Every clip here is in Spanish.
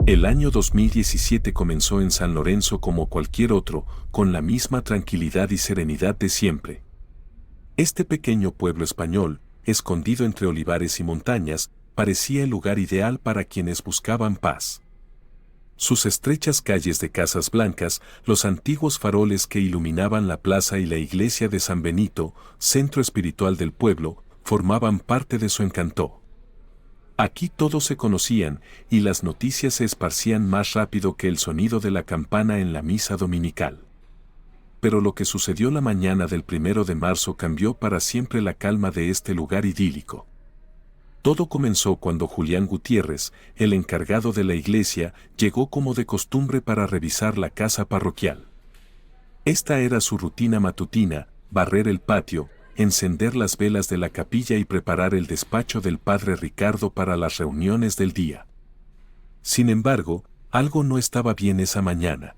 El año 2017 comenzó en San Lorenzo como cualquier otro, con la misma tranquilidad y serenidad de siempre. Este pequeño pueblo español, escondido entre olivares y montañas, parecía el lugar ideal para quienes buscaban paz. Sus estrechas calles de casas blancas, los antiguos faroles que iluminaban la plaza y la iglesia de San Benito, centro espiritual del pueblo, formaban parte de su encanto. Aquí todos se conocían y las noticias se esparcían más rápido que el sonido de la campana en la misa dominical. Pero lo que sucedió la mañana del 1 de marzo cambió para siempre la calma de este lugar idílico. Todo comenzó cuando Julián Gutiérrez, el encargado de la iglesia, llegó como de costumbre para revisar la casa parroquial. Esta era su rutina matutina: barrer el patio, encender las velas de la capilla y preparar el despacho del padre Ricardo para las reuniones del día. Sin embargo, algo no estaba bien esa mañana.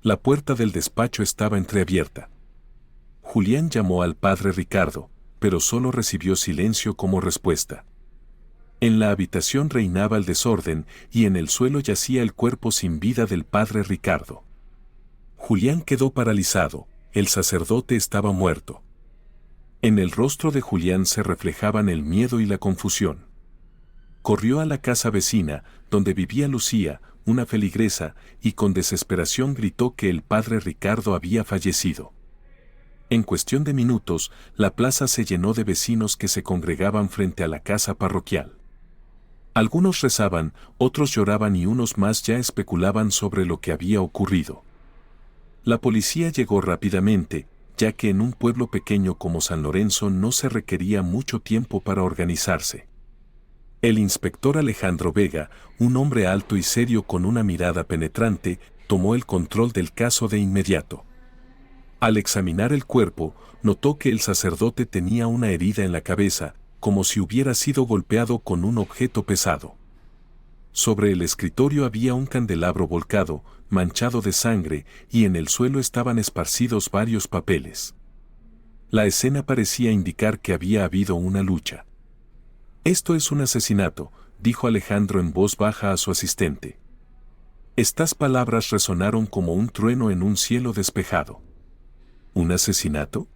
La puerta del despacho estaba entreabierta. Julián llamó al padre Ricardo, pero solo recibió silencio como respuesta. En la habitación reinaba el desorden y en el suelo yacía el cuerpo sin vida del padre Ricardo. Julián quedó paralizado, el sacerdote estaba muerto. En el rostro de Julián se reflejaban el miedo y la confusión. Corrió a la casa vecina, donde vivía Lucía, una feligresa, y con desesperación gritó que el padre Ricardo había fallecido. En cuestión de minutos, la plaza se llenó de vecinos que se congregaban frente a la casa parroquial. Algunos rezaban, otros lloraban y unos más ya especulaban sobre lo que había ocurrido. La policía llegó rápidamente, ya que en un pueblo pequeño como San Lorenzo no se requería mucho tiempo para organizarse. El inspector Alejandro Vega, un hombre alto y serio con una mirada penetrante, tomó el control del caso de inmediato. Al examinar el cuerpo, notó que el sacerdote tenía una herida en la cabeza, como si hubiera sido golpeado con un objeto pesado. Sobre el escritorio había un candelabro volcado, manchado de sangre, y en el suelo estaban esparcidos varios papeles. La escena parecía indicar que había habido una lucha. «Esto es un asesinato», dijo Alejandro en voz baja a su asistente. Estas palabras resonaron como un trueno en un cielo despejado. ¿Un asesinato?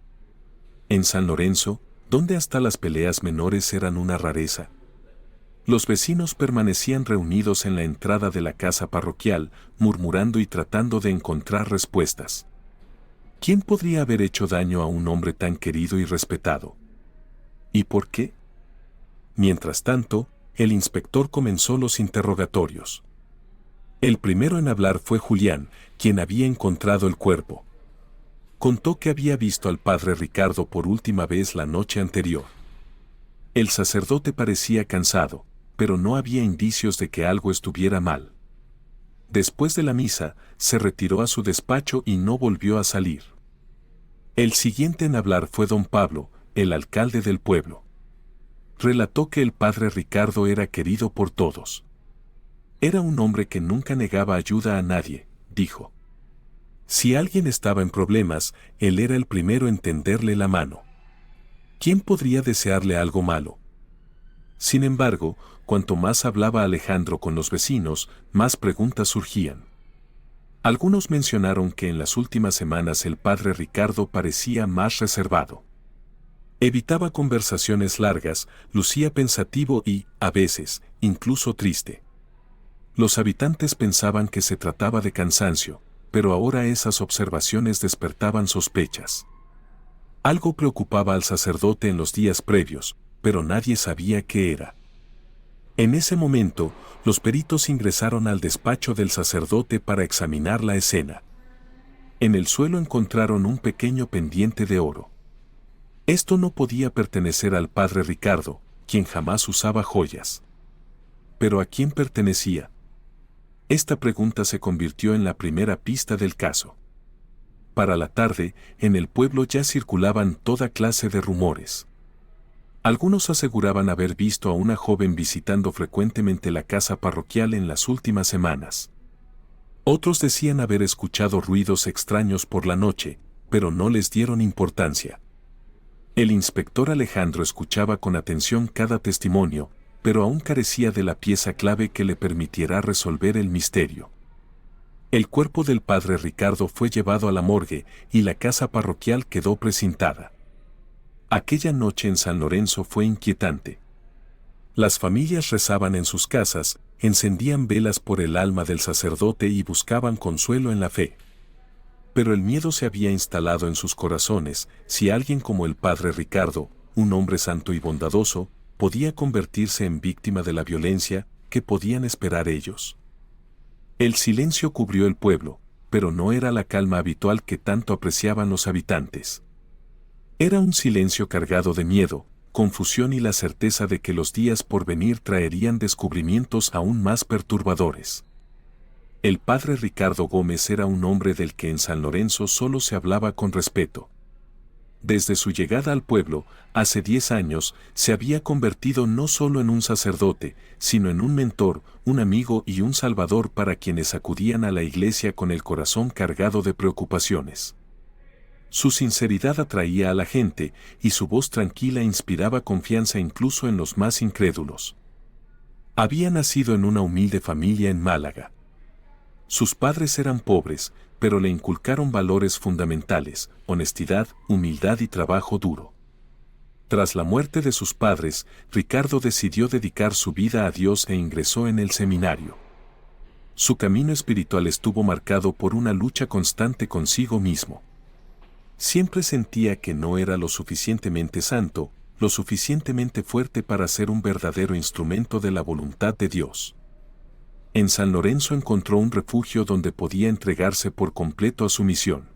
En San Lorenzo, donde hasta las peleas menores eran una rareza. Los vecinos permanecían reunidos en la entrada de la casa parroquial, murmurando y tratando de encontrar respuestas. ¿Quién podría haber hecho daño a un hombre tan querido y respetado? ¿Y por qué? Mientras tanto, el inspector comenzó los interrogatorios. El primero en hablar fue Julián, quien había encontrado el cuerpo. Contó que había visto al padre Ricardo por última vez la noche anterior. El sacerdote parecía cansado, pero no había indicios de que algo estuviera mal. Después de la misa, se retiró a su despacho y no volvió a salir. El siguiente en hablar fue don Pablo, el alcalde del pueblo. Relató que el padre Ricardo era querido por todos. Era un hombre que nunca negaba ayuda a nadie, dijo. Si alguien estaba en problemas, él era el primero en tenderle la mano. ¿Quién podría desearle algo malo? Sin embargo, cuanto más hablaba Alejandro con los vecinos, más preguntas surgían. Algunos mencionaron que en las últimas semanas el padre Ricardo parecía más reservado. Evitaba conversaciones largas, lucía pensativo y, a veces, incluso triste. Los habitantes pensaban que se trataba de cansancio, pero ahora esas observaciones despertaban sospechas. Algo preocupaba al sacerdote en los días previos, pero nadie sabía qué era. En ese momento, los peritos ingresaron al despacho del sacerdote para examinar la escena. En el suelo encontraron un pequeño pendiente de oro. Esto no podía pertenecer al padre Ricardo, quien jamás usaba joyas. ¿Pero a quién pertenecía? Esta pregunta se convirtió en la primera pista del caso. Para la tarde, en el pueblo ya circulaban toda clase de rumores. Algunos aseguraban haber visto a una joven visitando frecuentemente la casa parroquial en las últimas semanas. Otros decían haber escuchado ruidos extraños por la noche, pero no les dieron importancia. El inspector Alejandro escuchaba con atención cada testimonio, pero aún carecía de la pieza clave que le permitiera resolver el misterio. El cuerpo del padre Ricardo fue llevado a la morgue y la casa parroquial quedó precintada. Aquella noche en San Lorenzo fue inquietante. Las familias rezaban en sus casas, encendían velas por el alma del sacerdote y buscaban consuelo en la fe. Pero el miedo se había instalado en sus corazones. Si alguien como el padre Ricardo, un hombre santo y bondadoso, podía convertirse en víctima de la violencia, ¿qué podían esperar ellos? El silencio cubrió el pueblo, pero no era la calma habitual que tanto apreciaban los habitantes. Era un silencio cargado de miedo, confusión y la certeza de que los días por venir traerían descubrimientos aún más perturbadores. El padre Ricardo Gómez era un hombre del que en San Lorenzo solo se hablaba con respeto. Desde su llegada al pueblo, hace 10 años, se había convertido no solo en un sacerdote, sino en un mentor, un amigo y un salvador para quienes acudían a la iglesia con el corazón cargado de preocupaciones. Su sinceridad atraía a la gente, y su voz tranquila inspiraba confianza incluso en los más incrédulos. Había nacido en una humilde familia en Málaga. Sus padres eran pobres, pero le inculcaron valores fundamentales: honestidad, humildad y trabajo duro. Tras la muerte de sus padres, Ricardo decidió dedicar su vida a Dios e ingresó en el seminario. Su camino espiritual estuvo marcado por una lucha constante consigo mismo. Siempre sentía que no era lo suficientemente santo, lo suficientemente fuerte para ser un verdadero instrumento de la voluntad de Dios. En San Lorenzo encontró un refugio donde podía entregarse por completo a su misión.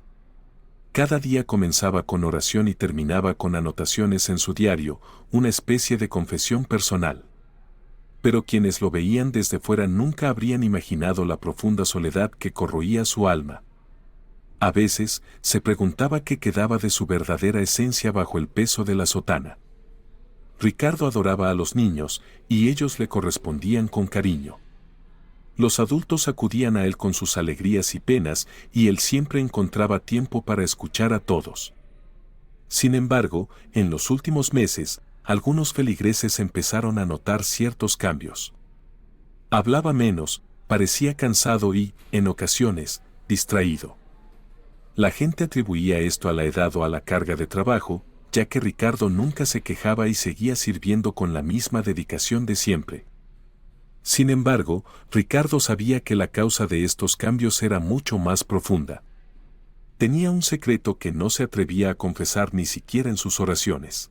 Cada día comenzaba con oración y terminaba con anotaciones en su diario, una especie de confesión personal. Pero quienes lo veían desde fuera nunca habrían imaginado la profunda soledad que corroía su alma. A veces, se preguntaba qué quedaba de su verdadera esencia bajo el peso de la sotana. Ricardo adoraba a los niños, y ellos le correspondían con cariño. Los adultos acudían a él con sus alegrías y penas, y él siempre encontraba tiempo para escuchar a todos. Sin embargo, en los últimos meses, algunos feligreses empezaron a notar ciertos cambios. Hablaba menos, parecía cansado y, en ocasiones, distraído. La gente atribuía esto a la edad o a la carga de trabajo, ya que Ricardo nunca se quejaba y seguía sirviendo con la misma dedicación de siempre. Sin embargo, Ricardo sabía que la causa de estos cambios era mucho más profunda. Tenía un secreto que no se atrevía a confesar ni siquiera en sus oraciones.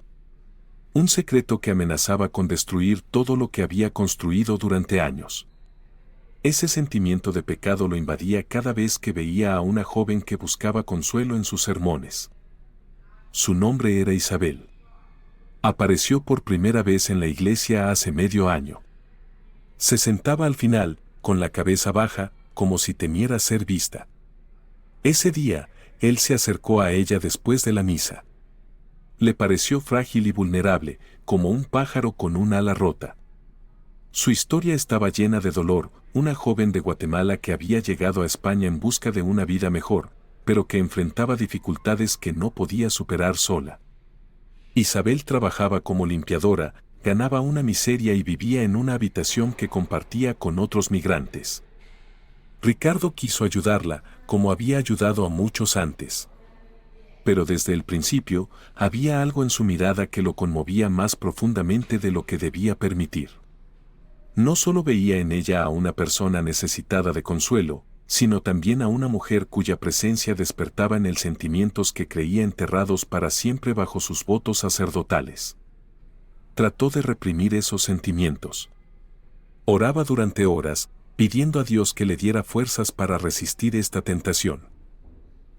Un secreto que amenazaba con destruir todo lo que había construido durante años. Ese sentimiento de pecado lo invadía cada vez que veía a una joven que buscaba consuelo en sus sermones. Su nombre era Isabel. Apareció por primera vez en la iglesia hace medio año. Se sentaba al final, con la cabeza baja, como si temiera ser vista. Ese día, él se acercó a ella después de la misa. Le pareció frágil y vulnerable, como un pájaro con un ala rota. Su historia estaba llena de dolor, una joven de Guatemala que había llegado a España en busca de una vida mejor, pero que enfrentaba dificultades que no podía superar sola. Isabel trabajaba como limpiadora, ganaba una miseria y vivía en una habitación que compartía con otros migrantes. Ricardo quiso ayudarla, como había ayudado a muchos antes. Pero desde el principio, había algo en su mirada que lo conmovía más profundamente de lo que debía permitir. No solo veía en ella a una persona necesitada de consuelo, sino también a una mujer cuya presencia despertaba en él sentimientos que creía enterrados para siempre bajo sus votos sacerdotales. Trató de reprimir esos sentimientos. Oraba durante horas, pidiendo a Dios que le diera fuerzas para resistir esta tentación.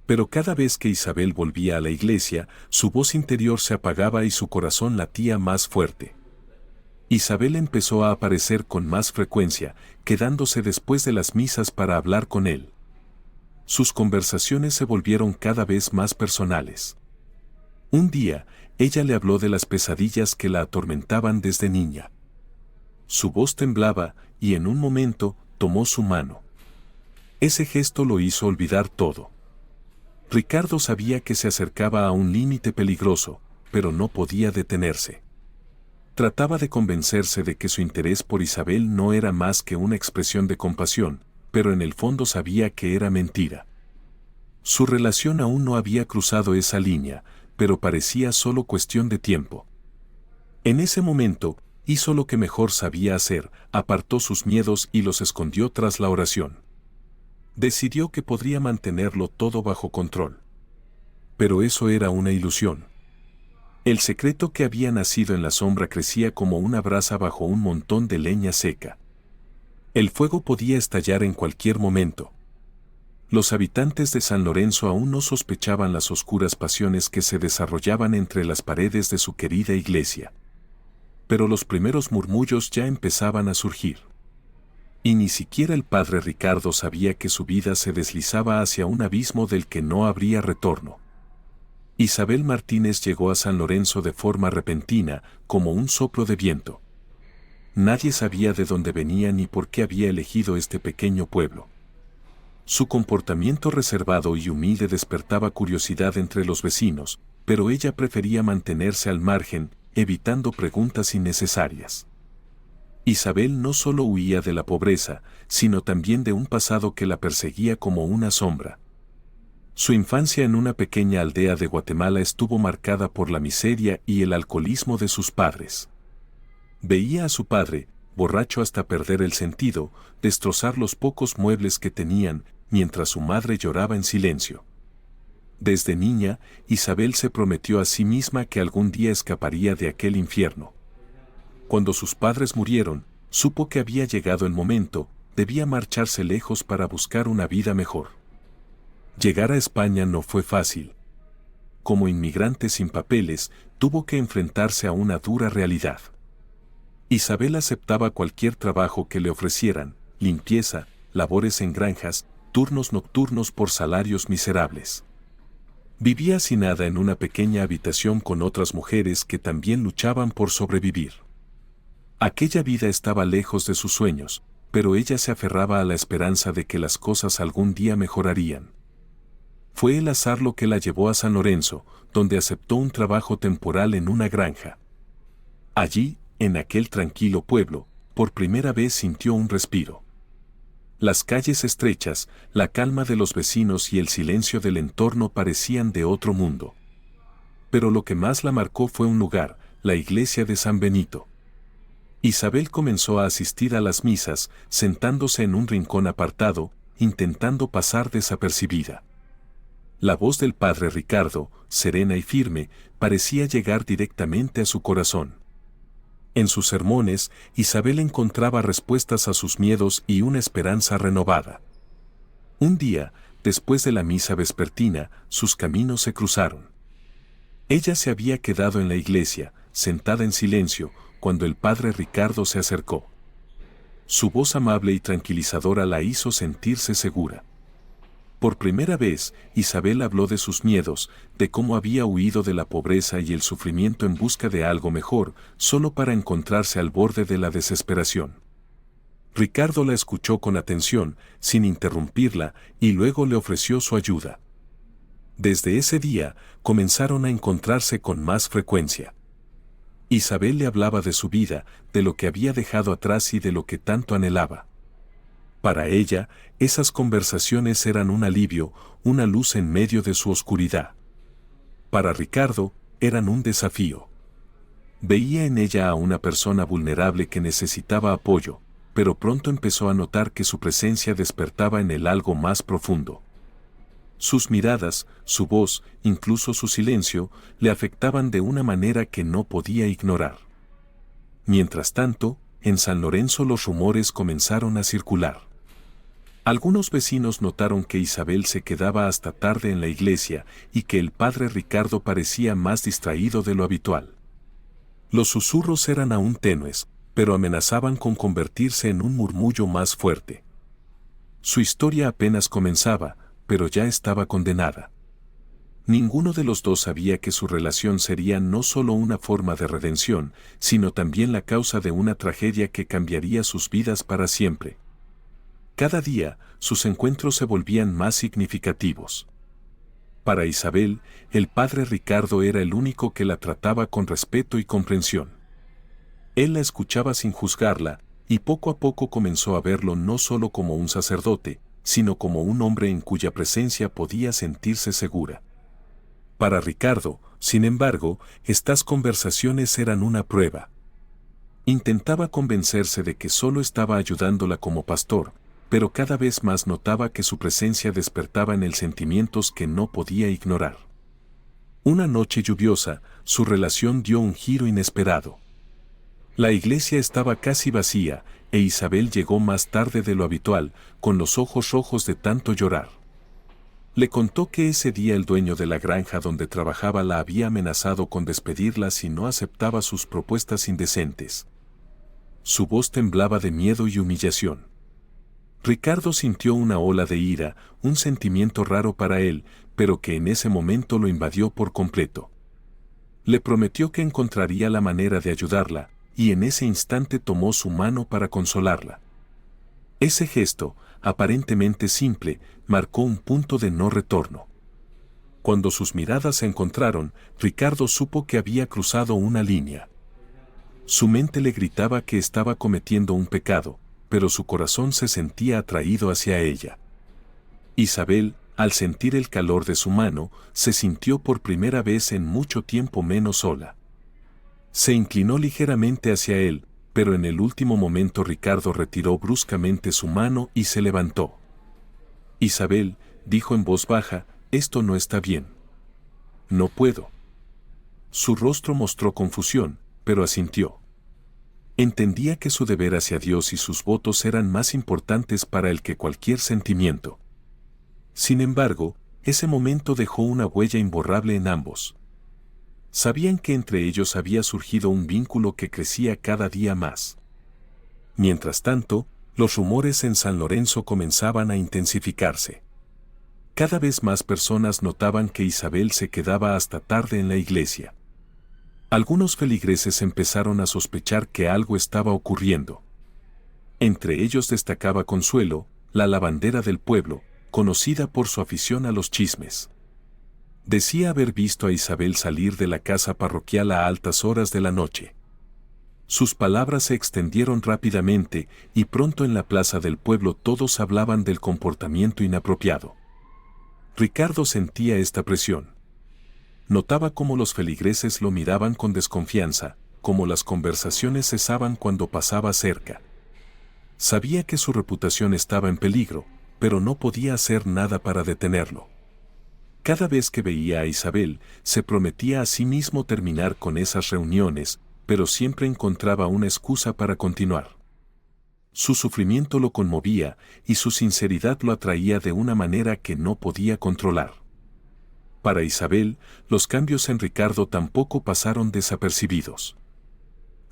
Pero cada vez que Isabel volvía a la iglesia, su voz interior se apagaba y su corazón latía más fuerte. Isabel empezó a aparecer con más frecuencia, quedándose después de las misas para hablar con él. Sus conversaciones se volvieron cada vez más personales. Un día, ella le habló de las pesadillas que la atormentaban desde niña. Su voz temblaba, y en un momento, tomó su mano. Ese gesto lo hizo olvidar todo. Ricardo sabía que se acercaba a un límite peligroso, pero no podía detenerse. Trataba de convencerse de que su interés por Isabel no era más que una expresión de compasión, pero en el fondo sabía que era mentira. Su relación aún no había cruzado esa línea, pero parecía solo cuestión de tiempo. En ese momento, hizo lo que mejor sabía hacer, apartó sus miedos y los escondió tras la oración. Decidió que podría mantenerlo todo bajo control. Pero eso era una ilusión. El secreto que había nacido en la sombra crecía como una brasa bajo un montón de leña seca. El fuego podía estallar en cualquier momento. Los habitantes de San Lorenzo aún no sospechaban las oscuras pasiones que se desarrollaban entre las paredes de su querida iglesia. Pero los primeros murmullos ya empezaban a surgir. Y ni siquiera el padre Ricardo sabía que su vida se deslizaba hacia un abismo del que no habría retorno. Isabel Martínez llegó a San Lorenzo de forma repentina, como un soplo de viento. Nadie sabía de dónde venía ni por qué había elegido este pequeño pueblo. Su comportamiento reservado y humilde despertaba curiosidad entre los vecinos, pero ella prefería mantenerse al margen, evitando preguntas innecesarias. Isabel no solo huía de la pobreza, sino también de un pasado que la perseguía como una sombra. Su infancia en una pequeña aldea de Guatemala estuvo marcada por la miseria y el alcoholismo de sus padres. Veía a su padre, borracho hasta perder el sentido, destrozar los pocos muebles que tenían, mientras su madre lloraba en silencio. Desde niña, Isabel se prometió a sí misma que algún día escaparía de aquel infierno. Cuando sus padres murieron, supo que había llegado el momento, debía marcharse lejos para buscar una vida mejor. Llegar a España no fue fácil. Como inmigrante sin papeles, tuvo que enfrentarse a una dura realidad. Isabel aceptaba cualquier trabajo que le ofrecieran, limpieza, labores en granjas, turnos nocturnos por salarios miserables. Vivía hacinada en una pequeña habitación con otras mujeres que también luchaban por sobrevivir. Aquella vida estaba lejos de sus sueños, pero ella se aferraba a la esperanza de que las cosas algún día mejorarían. Fue el azar lo que la llevó a San Lorenzo, donde aceptó un trabajo temporal en una granja. Allí, en aquel tranquilo pueblo, por primera vez sintió un respiro. Las calles estrechas, la calma de los vecinos y el silencio del entorno parecían de otro mundo. Pero lo que más la marcó fue un lugar, la iglesia de San Benito. Isabel comenzó a asistir a las misas, sentándose en un rincón apartado, intentando pasar desapercibida. La voz del padre Ricardo, serena y firme, parecía llegar directamente a su corazón. En sus sermones, Isabel encontraba respuestas a sus miedos y una esperanza renovada. Un día, después de la misa vespertina, sus caminos se cruzaron. Ella se había quedado en la iglesia, sentada en silencio, cuando el padre Ricardo se acercó. Su voz amable y tranquilizadora la hizo sentirse segura. Por primera vez, Isabel habló de sus miedos, de cómo había huido de la pobreza y el sufrimiento en busca de algo mejor, solo para encontrarse al borde de la desesperación. Ricardo la escuchó con atención, sin interrumpirla, y luego le ofreció su ayuda. Desde ese día, comenzaron a encontrarse con más frecuencia. Isabel le hablaba de su vida, de lo que había dejado atrás y de lo que tanto anhelaba. Para ella, esas conversaciones eran un alivio, una luz en medio de su oscuridad. Para Ricardo, eran un desafío. Veía en ella a una persona vulnerable que necesitaba apoyo, pero pronto empezó a notar que su presencia despertaba en él algo más profundo. Sus miradas, su voz, incluso su silencio, le afectaban de una manera que no podía ignorar. Mientras tanto, en San Lorenzo los rumores comenzaron a circular. Algunos vecinos notaron que Isabel se quedaba hasta tarde en la iglesia y que el padre Ricardo parecía más distraído de lo habitual. Los susurros eran aún tenues, pero amenazaban con convertirse en un murmullo más fuerte. Su historia apenas comenzaba, pero ya estaba condenada. Ninguno de los dos sabía que su relación sería no solo una forma de redención, sino también la causa de una tragedia que cambiaría sus vidas para siempre. Cada día, sus encuentros se volvían más significativos. Para Isabel, el padre Ricardo era el único que la trataba con respeto y comprensión. Él la escuchaba sin juzgarla, y poco a poco comenzó a verlo no solo como un sacerdote, sino como un hombre en cuya presencia podía sentirse segura. Para Ricardo, sin embargo, estas conversaciones eran una prueba. Intentaba convencerse de que solo estaba ayudándola como pastor, pero cada vez más notaba que su presencia despertaba en él sentimientos que no podía ignorar. Una noche lluviosa, su relación dio un giro inesperado. La iglesia estaba casi vacía, e Isabel llegó más tarde de lo habitual, con los ojos rojos de tanto llorar. Le contó que ese día el dueño de la granja donde trabajaba la había amenazado con despedirla si no aceptaba sus propuestas indecentes. Su voz temblaba de miedo y humillación. Ricardo sintió una ola de ira, un sentimiento raro para él, pero que en ese momento lo invadió por completo. Le prometió que encontraría la manera de ayudarla, y en ese instante tomó su mano para consolarla. Ese gesto, aparentemente simple, marcó un punto de no retorno. Cuando sus miradas se encontraron, Ricardo supo que había cruzado una línea. Su mente le gritaba que estaba cometiendo un pecado, pero su corazón se sentía atraído hacia ella. Isabel, al sentir el calor de su mano, se sintió por primera vez en mucho tiempo menos sola. Se inclinó ligeramente hacia él, pero en el último momento Ricardo retiró bruscamente su mano y se levantó. Isabel, dijo en voz baja, esto no está bien. No puedo. Su rostro mostró confusión, pero asintió. Entendía que su deber hacia Dios y sus votos eran más importantes para él que cualquier sentimiento. Sin embargo, ese momento dejó una huella imborrable en ambos. Sabían que entre ellos había surgido un vínculo que crecía cada día más. Mientras tanto, los rumores en San Lorenzo comenzaban a intensificarse. Cada vez más personas notaban que Isabel se quedaba hasta tarde en la iglesia. Algunos feligreses empezaron a sospechar que algo estaba ocurriendo. Entre ellos destacaba Consuelo, la lavandera del pueblo, conocida por su afición a los chismes. Decía haber visto a Isabel salir de la casa parroquial a altas horas de la noche. Sus palabras se extendieron rápidamente y pronto en la plaza del pueblo todos hablaban del comportamiento inapropiado. Ricardo sentía esta presión. Notaba cómo los feligreses lo miraban con desconfianza, cómo las conversaciones cesaban cuando pasaba cerca. Sabía que su reputación estaba en peligro, pero no podía hacer nada para detenerlo. Cada vez que veía a Isabel, se prometía a sí mismo terminar con esas reuniones, pero siempre encontraba una excusa para continuar. Su sufrimiento lo conmovía y su sinceridad lo atraía de una manera que no podía controlar. Para Isabel, los cambios en Ricardo tampoco pasaron desapercibidos.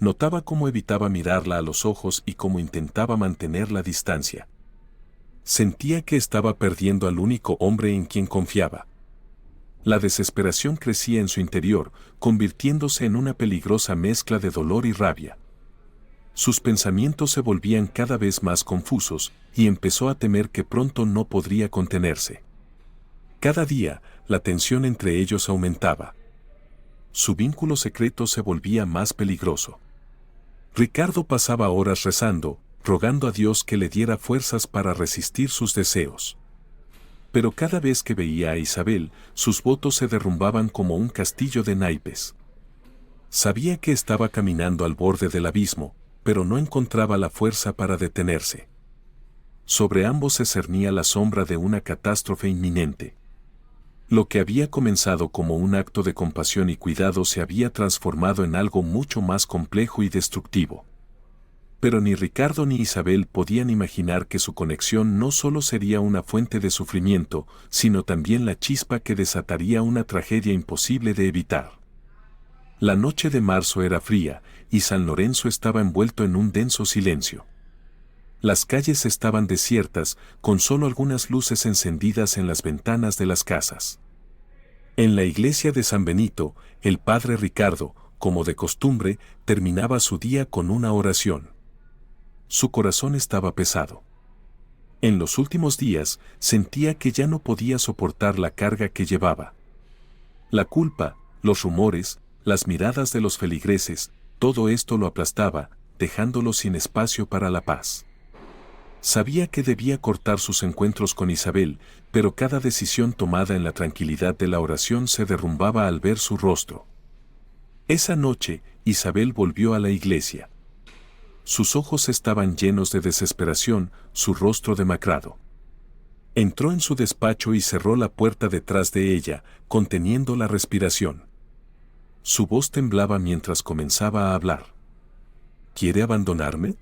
Notaba cómo evitaba mirarla a los ojos y cómo intentaba mantener la distancia. Sentía que estaba perdiendo al único hombre en quien confiaba. La desesperación crecía en su interior, convirtiéndose en una peligrosa mezcla de dolor y rabia. Sus pensamientos se volvían cada vez más confusos, y empezó a temer que pronto no podría contenerse. Cada día, la tensión entre ellos aumentaba. Su vínculo secreto se volvía más peligroso. Ricardo pasaba horas rezando, rogando a Dios que le diera fuerzas para resistir sus deseos. Pero cada vez que veía a Isabel, sus votos se derrumbaban como un castillo de naipes. Sabía que estaba caminando al borde del abismo, pero no encontraba la fuerza para detenerse. Sobre ambos se cernía la sombra de una catástrofe inminente. Lo que había comenzado como un acto de compasión y cuidado se había transformado en algo mucho más complejo y destructivo. Pero ni Ricardo ni Isabel podían imaginar que su conexión no solo sería una fuente de sufrimiento, sino también la chispa que desataría una tragedia imposible de evitar. La noche de marzo era fría, y San Lorenzo estaba envuelto en un denso silencio. Las calles estaban desiertas, con solo algunas luces encendidas en las ventanas de las casas. En la iglesia de San Benito, el padre Ricardo, como de costumbre, terminaba su día con una oración. Su corazón estaba pesado. En los últimos días, sentía que ya no podía soportar la carga que llevaba. La culpa, los rumores, las miradas de los feligreses, todo esto lo aplastaba, dejándolo sin espacio para la paz. Sabía que debía cortar sus encuentros con Isabel, pero cada decisión tomada en la tranquilidad de la oración se derrumbaba al ver su rostro. Esa noche, Isabel volvió a la iglesia. Sus ojos estaban llenos de desesperación, su rostro demacrado. Entró en su despacho y cerró la puerta detrás de ella, conteniendo la respiración. Su voz temblaba mientras comenzaba a hablar. ¿Quiere abandonarme?,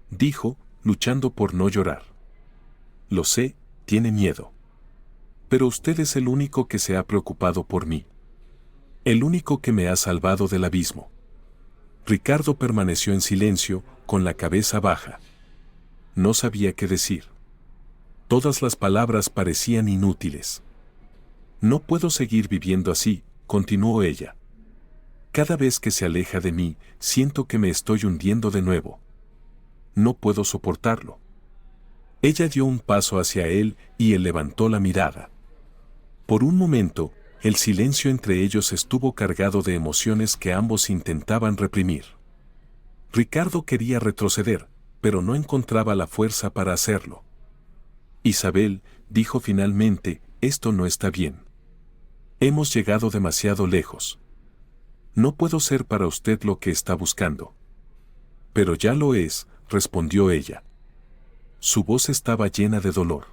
dijo, luchando por no llorar. Lo sé, tiene miedo. Pero usted es el único que se ha preocupado por mí. El único que me ha salvado del abismo. Ricardo permaneció en silencio, con la cabeza baja. No sabía qué decir. Todas las palabras parecían inútiles. No puedo seguir viviendo así, continuó ella. Cada vez que se aleja de mí, siento que me estoy hundiendo de nuevo. No puedo soportarlo. Ella dio un paso hacia él y él levantó la mirada. Por un momento, el silencio entre ellos estuvo cargado de emociones que ambos intentaban reprimir. Ricardo quería retroceder, pero no encontraba la fuerza para hacerlo. Isabel, dijo finalmente, esto no está bien. Hemos llegado demasiado lejos. No puedo ser para usted lo que está buscando. Pero ya lo es, respondió ella. Su voz estaba llena de dolor.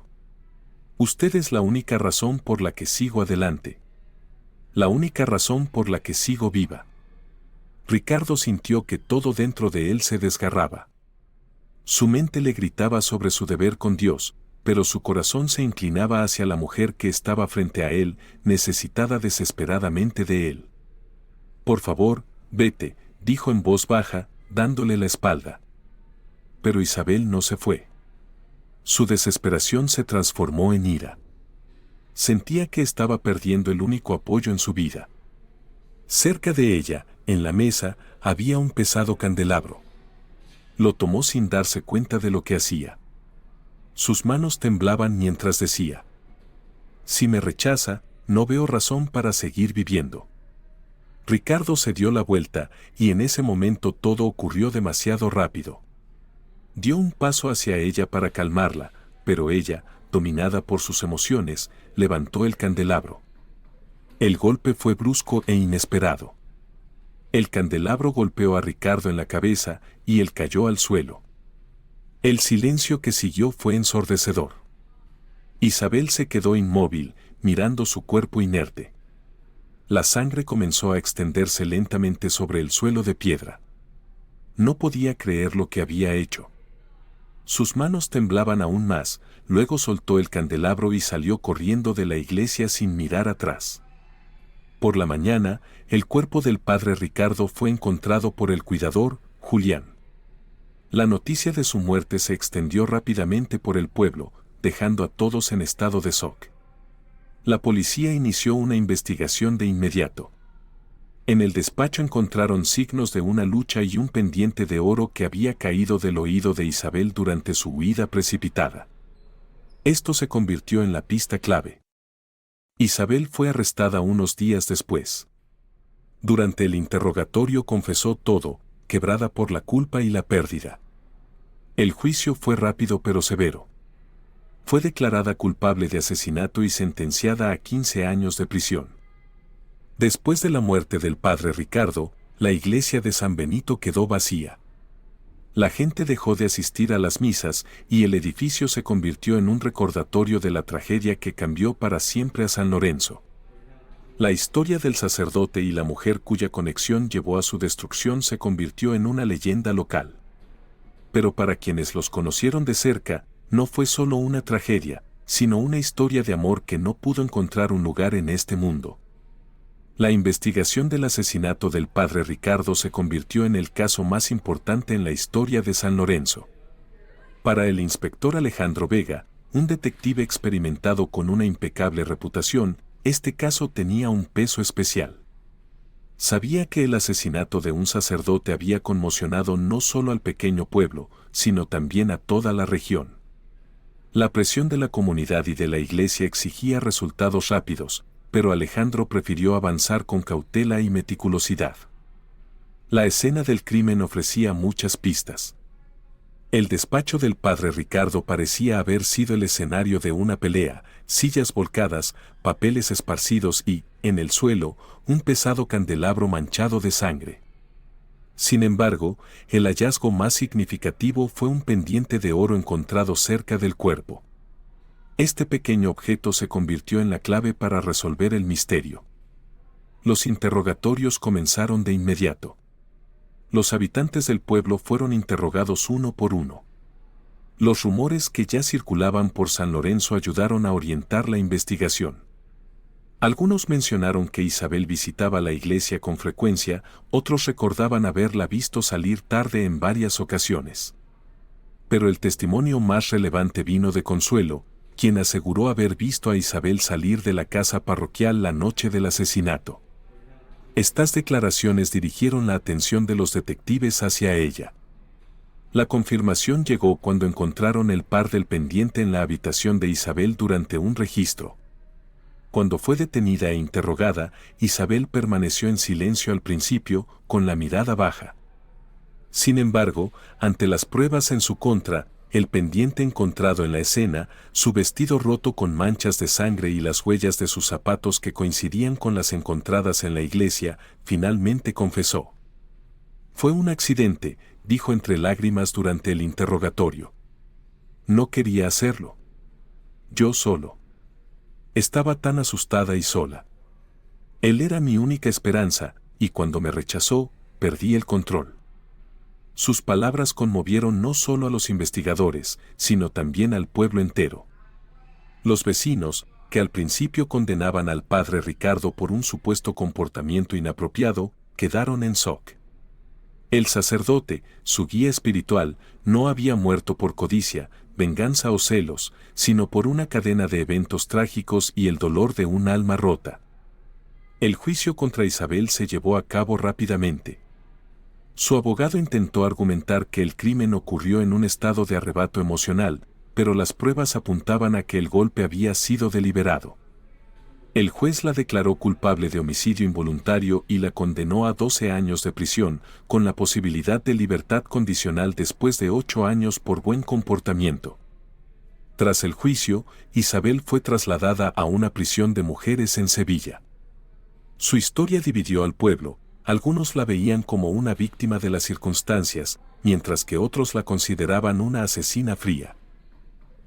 Usted es la única razón por la que sigo adelante. La única razón por la que sigo viva. Ricardo sintió que todo dentro de él se desgarraba. Su mente le gritaba sobre su deber con Dios, pero su corazón se inclinaba hacia la mujer que estaba frente a él, necesitada desesperadamente de él. Por favor, vete, dijo en voz baja, dándole la espalda. Pero Isabel no se fue. Su desesperación se transformó en ira. Sentía que estaba perdiendo el único apoyo en su vida. Cerca de ella, en la mesa, había un pesado candelabro. Lo tomó sin darse cuenta de lo que hacía. Sus manos temblaban mientras decía: si me rechaza, no veo razón para seguir viviendo. Ricardo se dio la vuelta, y en ese momento todo ocurrió demasiado rápido. Dio un paso hacia ella para calmarla, pero ella, dominada por sus emociones, levantó el candelabro. El golpe fue brusco e inesperado. El candelabro golpeó a Ricardo en la cabeza y él cayó al suelo. El silencio que siguió fue ensordecedor. Isabel se quedó inmóvil, mirando su cuerpo inerte. La sangre comenzó a extenderse lentamente sobre el suelo de piedra. No podía creer lo que había hecho. Sus manos temblaban aún más, luego soltó el candelabro y salió corriendo de la iglesia sin mirar atrás. Por la mañana, el cuerpo del padre Ricardo fue encontrado por el cuidador, Julián. La noticia de su muerte se extendió rápidamente por el pueblo, dejando a todos en estado de shock. La policía inició una investigación de inmediato. En el despacho encontraron signos de una lucha y un pendiente de oro que había caído del oído de Isabel durante su huida precipitada. Esto se convirtió en la pista clave. Isabel fue arrestada unos días después. Durante el interrogatorio confesó todo, quebrada por la culpa y la pérdida. El juicio fue rápido pero severo. Fue declarada culpable de asesinato y sentenciada a 15 años de prisión. Después de la muerte del padre Ricardo, la iglesia de San Benito quedó vacía. La gente dejó de asistir a las misas y el edificio se convirtió en un recordatorio de la tragedia que cambió para siempre a San Lorenzo. La historia del sacerdote y la mujer cuya conexión llevó a su destrucción se convirtió en una leyenda local. Pero para quienes los conocieron de cerca, no fue solo una tragedia, sino una historia de amor que no pudo encontrar un lugar en este mundo. La investigación del asesinato del padre Ricardo se convirtió en el caso más importante en la historia de San Lorenzo. Para el inspector Alejandro Vega, un detective experimentado con una impecable reputación, este caso tenía un peso especial. Sabía que el asesinato de un sacerdote había conmocionado no solo al pequeño pueblo, sino también a toda la región. La presión de la comunidad y de la iglesia exigía resultados rápidos, pero Alejandro prefirió avanzar con cautela y meticulosidad. La escena del crimen ofrecía muchas pistas. El despacho del padre Ricardo parecía haber sido el escenario de una pelea, sillas volcadas, papeles esparcidos y, en el suelo, un pesado candelabro manchado de sangre. Sin embargo, el hallazgo más significativo fue un pendiente de oro encontrado cerca del cuerpo. Este pequeño objeto se convirtió en la clave para resolver el misterio. Los interrogatorios comenzaron de inmediato. Los habitantes del pueblo fueron interrogados uno por uno. Los rumores que ya circulaban por San Lorenzo ayudaron a orientar la investigación. Algunos mencionaron que Isabel visitaba la iglesia con frecuencia, otros recordaban haberla visto salir tarde en varias ocasiones. Pero el testimonio más relevante vino de Consuelo, quien aseguró haber visto a Isabel salir de la casa parroquial la noche del asesinato. Estas declaraciones dirigieron la atención de los detectives hacia ella. La confirmación llegó cuando encontraron el par del pendiente en la habitación de Isabel durante un registro. Cuando fue detenida e interrogada, Isabel permaneció en silencio al principio, con la mirada baja. Sin embargo, ante las pruebas en su contra, el pendiente encontrado en la escena, su vestido roto con manchas de sangre y las huellas de sus zapatos que coincidían con las encontradas en la iglesia, finalmente confesó. Fue un accidente, dijo entre lágrimas durante el interrogatorio. No quería hacerlo. Yo solo. Estaba tan asustada y sola. Él era mi única esperanza, y cuando me rechazó, perdí el control. Sus palabras conmovieron no solo a los investigadores, sino también al pueblo entero. Los vecinos, que al principio condenaban al padre Ricardo por un supuesto comportamiento inapropiado, quedaron en shock. El sacerdote, su guía espiritual, no había muerto por codicia, venganza o celos, sino por una cadena de eventos trágicos y el dolor de un alma rota. El juicio contra Isabel se llevó a cabo rápidamente. Su abogado intentó argumentar que el crimen ocurrió en un estado de arrebato emocional, pero las pruebas apuntaban a que el golpe había sido deliberado. El juez la declaró culpable de homicidio involuntario y la condenó a 12 años de prisión, con la posibilidad de libertad condicional después de 8 años por buen comportamiento. Tras el juicio, Isabel fue trasladada a una prisión de mujeres en Sevilla. Su historia dividió al pueblo. Algunos la veían como una víctima de las circunstancias, mientras que otros la consideraban una asesina fría.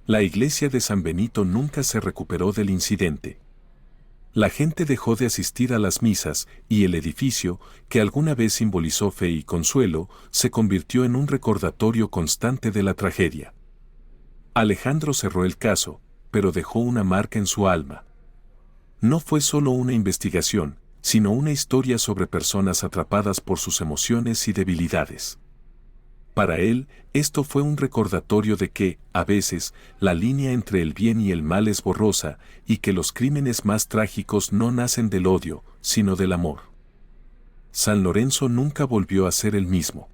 La iglesia de San Benito nunca se recuperó del incidente. La gente dejó de asistir a las misas y el edificio, que alguna vez simbolizó fe y consuelo, se convirtió en un recordatorio constante de la tragedia. Alejandro cerró el caso, pero dejó una marca en su alma. No fue solo una investigación, sino una historia sobre personas atrapadas por sus emociones y debilidades. Para él, esto fue un recordatorio de que, a veces, la línea entre el bien y el mal es borrosa, y que los crímenes más trágicos no nacen del odio, sino del amor. San Lorenzo nunca volvió a ser el mismo.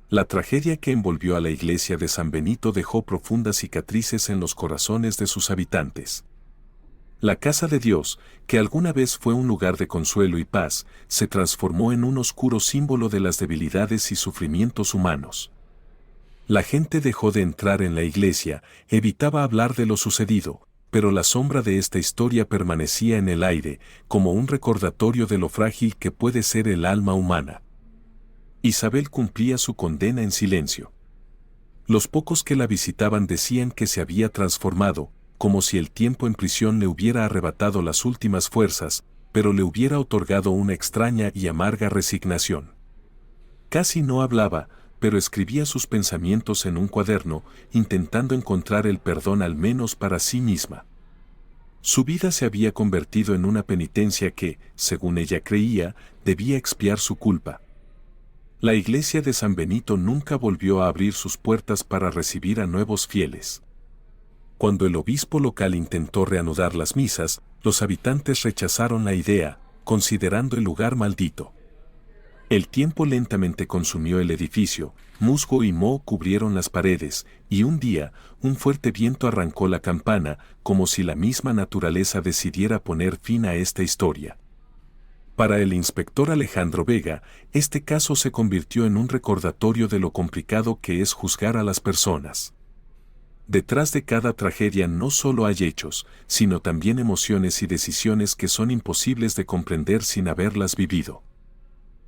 La tragedia que envolvió a la iglesia de San Benito dejó profundas cicatrices en los corazones de sus habitantes. La casa de Dios, que alguna vez fue un lugar de consuelo y paz, se transformó en un oscuro símbolo de las debilidades y sufrimientos humanos. La gente dejó de entrar en la iglesia, evitaba hablar de lo sucedido, pero la sombra de esta historia permanecía en el aire, como un recordatorio de lo frágil que puede ser el alma humana. Isabel cumplía su condena en silencio. Los pocos que la visitaban decían que se había transformado, como si el tiempo en prisión le hubiera arrebatado las últimas fuerzas, pero le hubiera otorgado una extraña y amarga resignación. Casi no hablaba, pero escribía sus pensamientos en un cuaderno, intentando encontrar el perdón al menos para sí misma. Su vida se había convertido en una penitencia que, según ella creía, debía expiar su culpa. La iglesia de San Benito nunca volvió a abrir sus puertas para recibir a nuevos fieles. Cuando el obispo local intentó reanudar las misas, los habitantes rechazaron la idea, considerando el lugar maldito. El tiempo lentamente consumió el edificio, musgo y moho cubrieron las paredes, y un día, un fuerte viento arrancó la campana, como si la misma naturaleza decidiera poner fin a esta historia. Para el inspector Alejandro Vega, este caso se convirtió en un recordatorio de lo complicado que es juzgar a las personas. Detrás de cada tragedia no solo hay hechos, sino también emociones y decisiones que son imposibles de comprender sin haberlas vivido.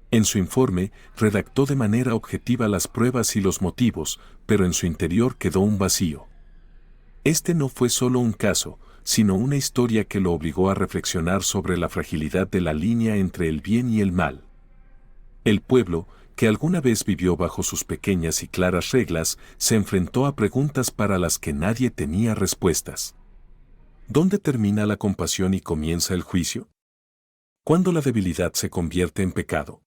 En su informe, redactó de manera objetiva las pruebas y los motivos, pero en su interior quedó un vacío. Este no fue solo un caso, sino una historia que lo obligó a reflexionar sobre la fragilidad de la línea entre el bien y el mal. El pueblo, que alguna vez vivió bajo sus pequeñas y claras reglas, se enfrentó a preguntas para las que nadie tenía respuestas. ¿Dónde termina la compasión y comienza el juicio? ¿Cuándo la debilidad se convierte en pecado?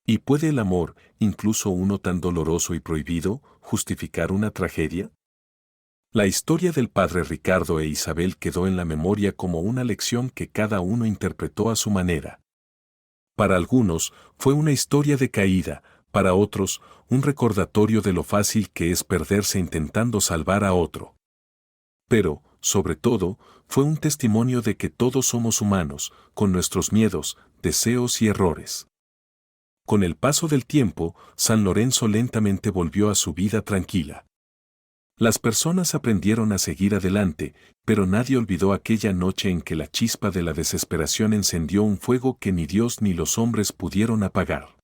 ¿Y puede el amor, incluso uno tan doloroso y prohibido, justificar una tragedia? La historia del padre Ricardo e Isabel quedó en la memoria como una lección que cada uno interpretó a su manera. Para algunos, fue una historia de caída, para otros, un recordatorio de lo fácil que es perderse intentando salvar a otro. Pero, sobre todo, fue un testimonio de que todos somos humanos, con nuestros miedos, deseos y errores. Con el paso del tiempo, San Lorenzo lentamente volvió a su vida tranquila. Las personas aprendieron a seguir adelante, pero nadie olvidó aquella noche en que la chispa de la desesperación encendió un fuego que ni Dios ni los hombres pudieron apagar.